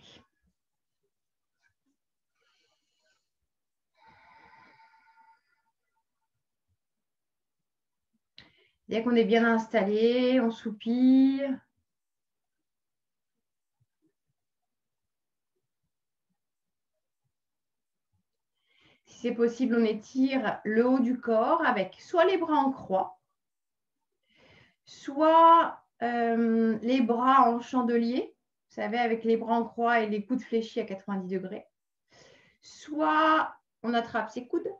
Dès qu'on est bien installé, on soupire. Si c'est possible, on étire le haut du corps avec soit les bras en croix, soit les bras en chandelier, vous savez, avec les bras en croix et les coudes fléchis à 90 degrés. Soit on attrape ses coudes,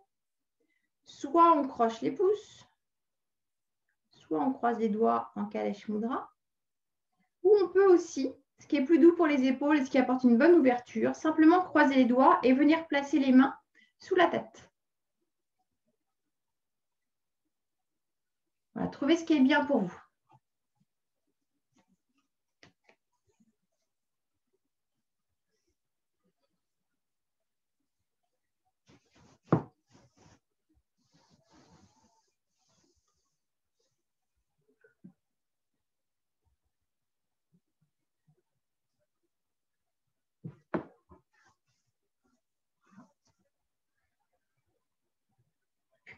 soit on croche les pouces, soit on croise les doigts en Kalesh Mudra. Ou on peut aussi, ce qui est plus doux pour les épaules et ce qui apporte une bonne ouverture, simplement croiser les doigts et venir placer les mains sous la tête. Voilà, trouvez ce qui est bien pour vous.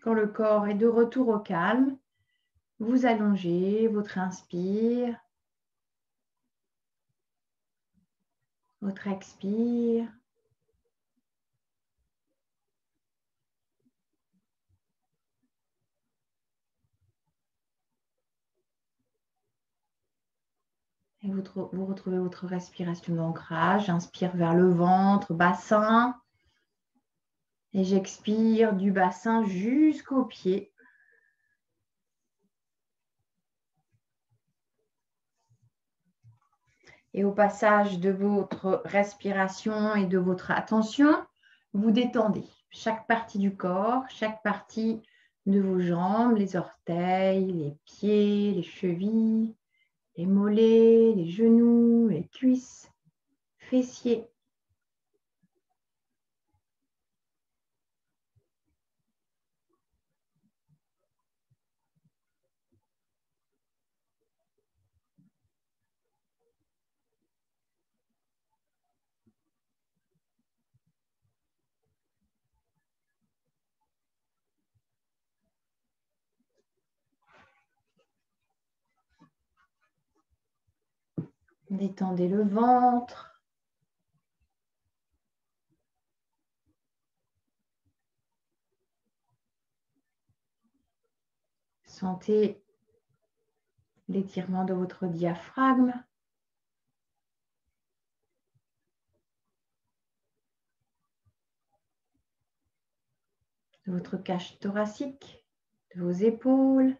Quand le corps est de retour au calme, vous allongez votre inspire, votre expire. Et vous retrouvez votre respiration d'ancrage. Inspire vers le ventre, bassin. Et j'expire du bassin jusqu'aux pieds. Et au passage de votre respiration et de votre attention, vous détendez chaque partie du corps, chaque partie de vos jambes, les orteils, les pieds, les chevilles, les mollets, les genoux, les cuisses, fessiers. Détendez le ventre. Sentez l'étirement de votre diaphragme. De votre cage thoracique, de vos épaules.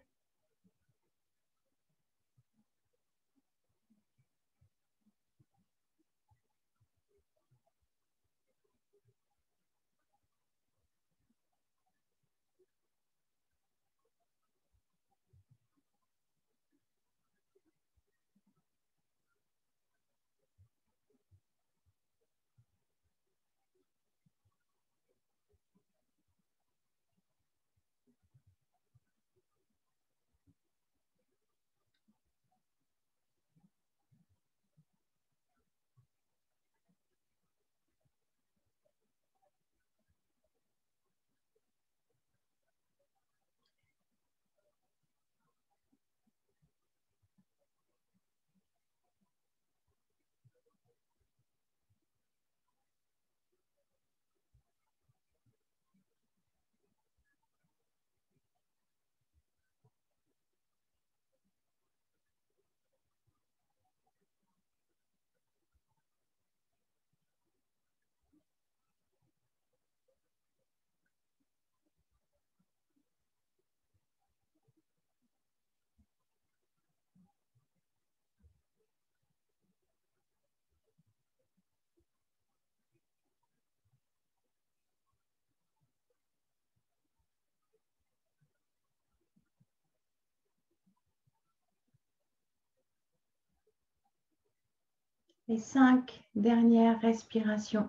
Les 5 dernières respirations.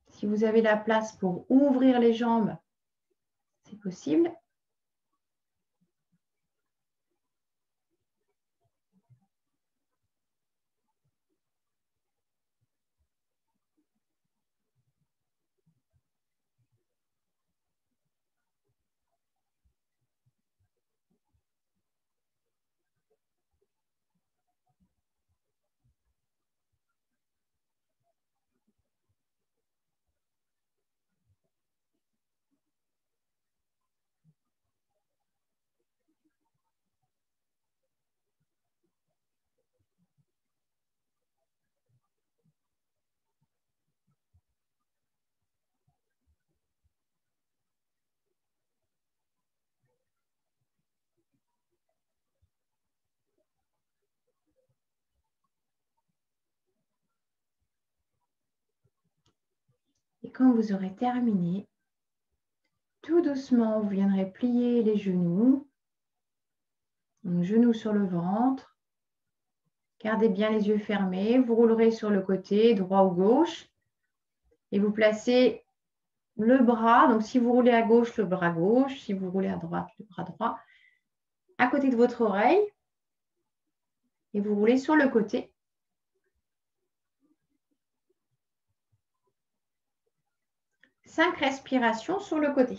Si vous avez la place pour ouvrir les jambes, c'est possible. Et quand vous aurez terminé, tout doucement, vous viendrez plier les genoux. Donc, genoux sur le ventre. Gardez bien les yeux fermés. Vous roulerez sur le côté, droit ou gauche. Et vous placez le bras. Donc, si vous roulez à gauche, le bras gauche. Si vous roulez à droite, le bras droit. À côté de votre oreille. Et vous roulez sur le côté. Cinq respirations sur le côté.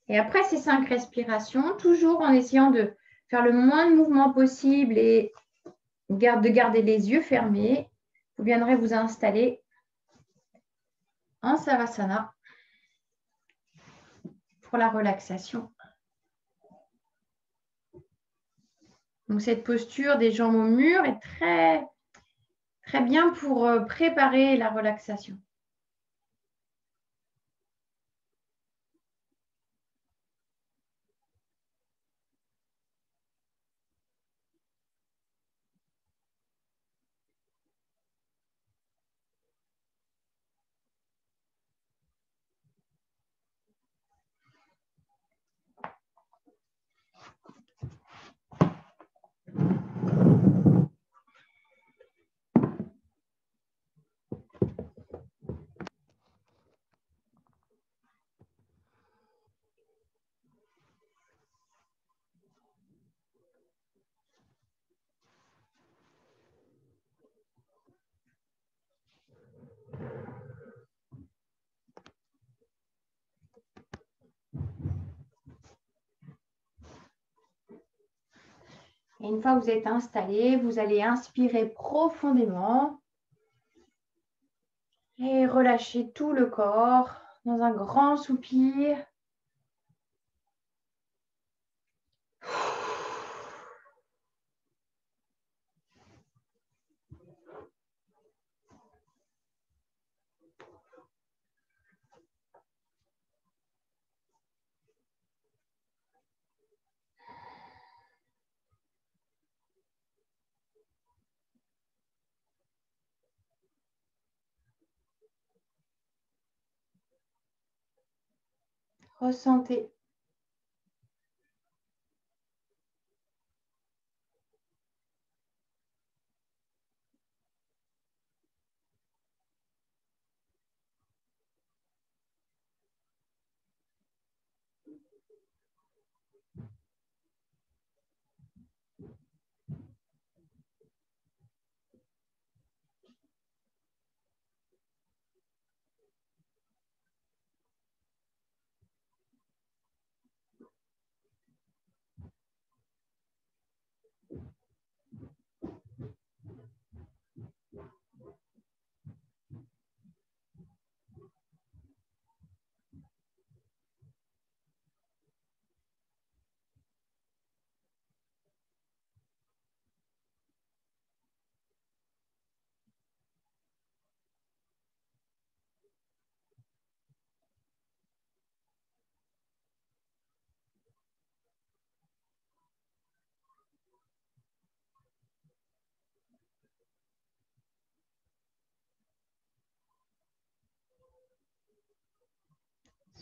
Et après ces 5 respirations, toujours en essayant de faire le moins de mouvements possible et de garder les yeux fermés, vous viendrez vous installer en Savasana pour la relaxation. Donc, cette posture des jambes au mur est très, très bien pour préparer la relaxation. Et une fois que vous êtes installé, vous allez inspirer profondément et relâcher tout le corps dans un grand soupir. Ressentez.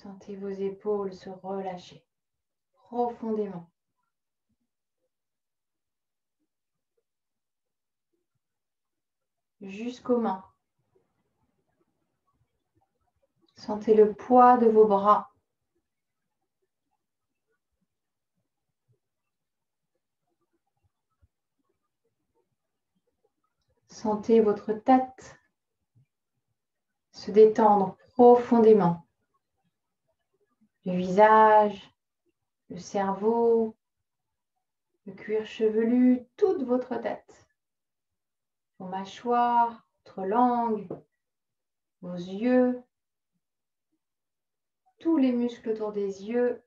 Sentez vos épaules se relâcher profondément. Jusqu'aux mains. Sentez le poids de vos bras. Sentez votre tête se détendre profondément. Le visage, le cerveau, le cuir chevelu, toute votre tête. Vos mâchoires, votre langue, vos yeux, tous les muscles autour des yeux,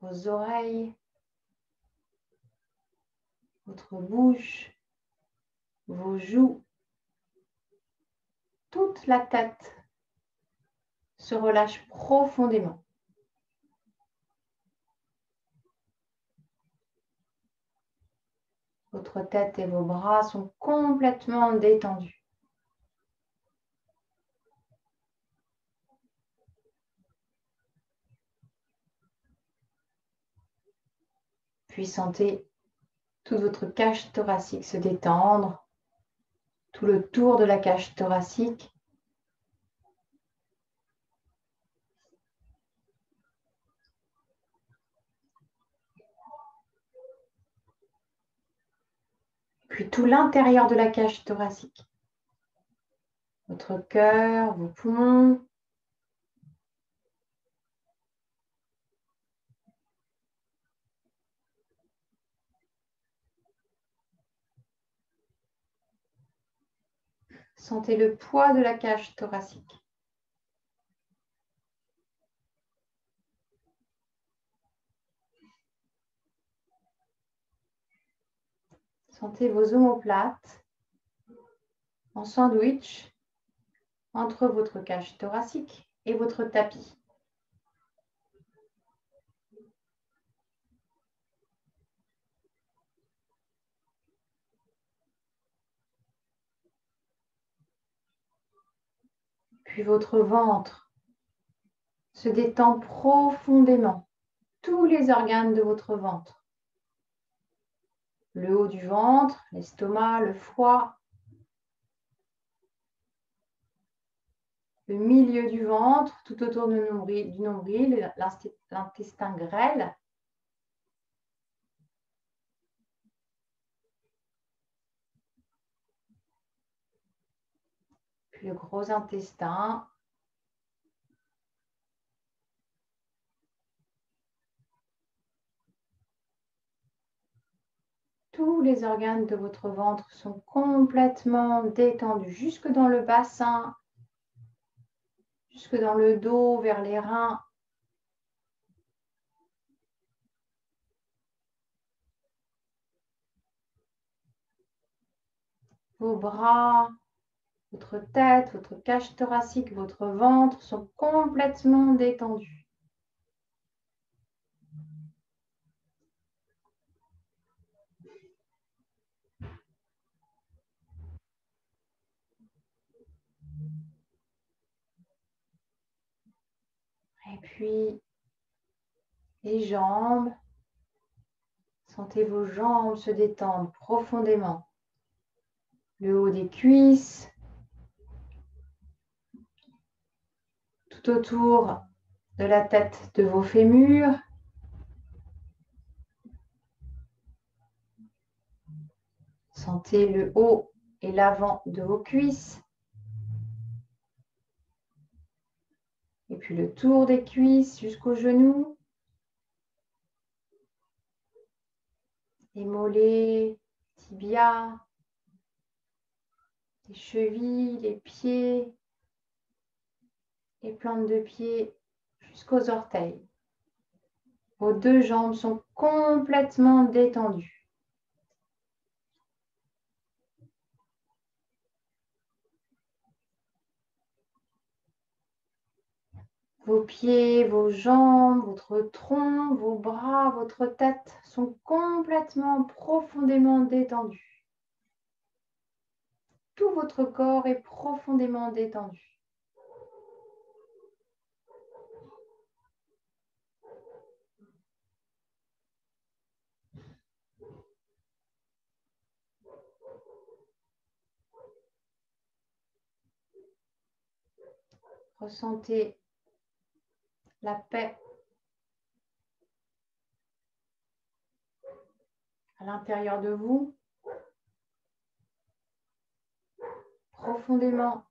vos oreilles, votre bouche, vos joues, toute la tête se relâche profondément. Votre tête et vos bras sont complètement détendus. Puis sentez toute votre cage thoracique se détendre, tout le tour de la cage thoracique. Puis tout l'intérieur de la cage thoracique. Votre cœur, vos poumons. Sentez le poids de la cage thoracique. Sentez vos omoplates en sandwich entre votre cage thoracique et votre tapis. Puis votre ventre se détend profondément. Tous les organes de votre ventre. Le haut du ventre, l'estomac, le foie. Le milieu du ventre, tout autour du nombril, l'intestin grêle. Puis le gros intestin. Tous les organes de votre ventre sont complètement détendus, jusque dans le bassin, jusque dans le dos, vers les reins. Vos bras, votre tête, votre cage thoracique, votre ventre sont complètement détendus. Et puis, les jambes. Sentez vos jambes se détendre profondément. Le haut des cuisses. Tout autour de la tête de vos fémurs. Sentez le haut et l'avant de vos cuisses. Et puis le tour des cuisses jusqu'aux genoux. Les mollets, tibias, les chevilles, les pieds, les plantes de pied jusqu'aux orteils. Vos deux jambes sont complètement détendues. Vos pieds, vos jambes, votre tronc, vos bras, votre tête sont complètement profondément détendus. Tout votre corps est profondément détendu. Ressentez la paix à l'intérieur de vous, profondément.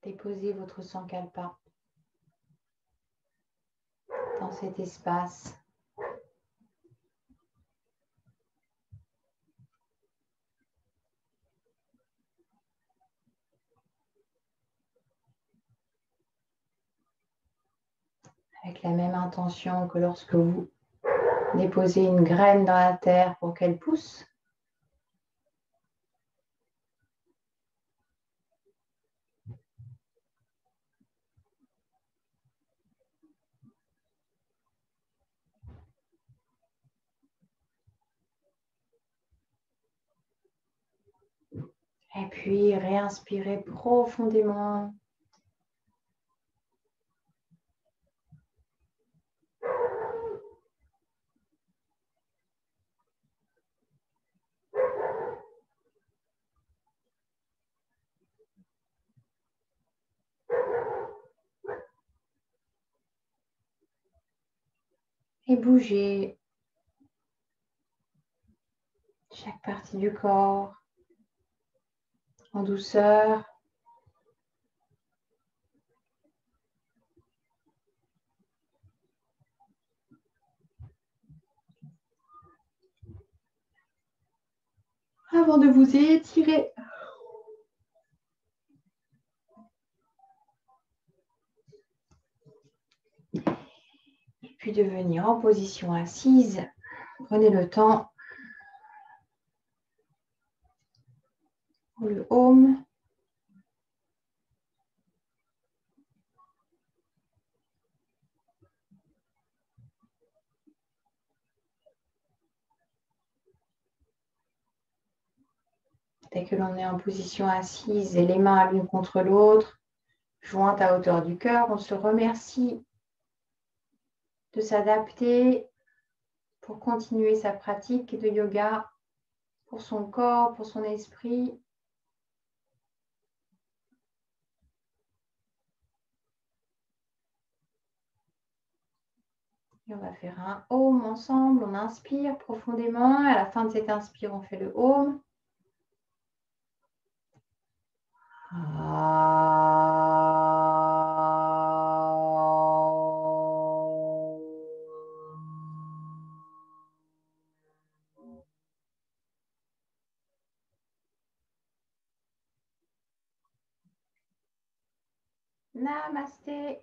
Déposez votre sankalpa dans cet espace. Avec la même intention que lorsque vous déposez une graine dans la terre pour qu'elle pousse. Et puis réinspirez profondément. Et bougez chaque partie du corps en douceur. Avant de vous étirer. Et puis de venir en position assise. Prenez le temps pour le home. Dès que l'on est en position assise et les mains l'une contre l'autre, jointes à hauteur du cœur, on se remercie de s'adapter pour continuer sa pratique de yoga pour son corps, pour son esprit. Et on va faire un home ensemble. On inspire profondément. À la fin de cet inspire, on fait le home. Namasté.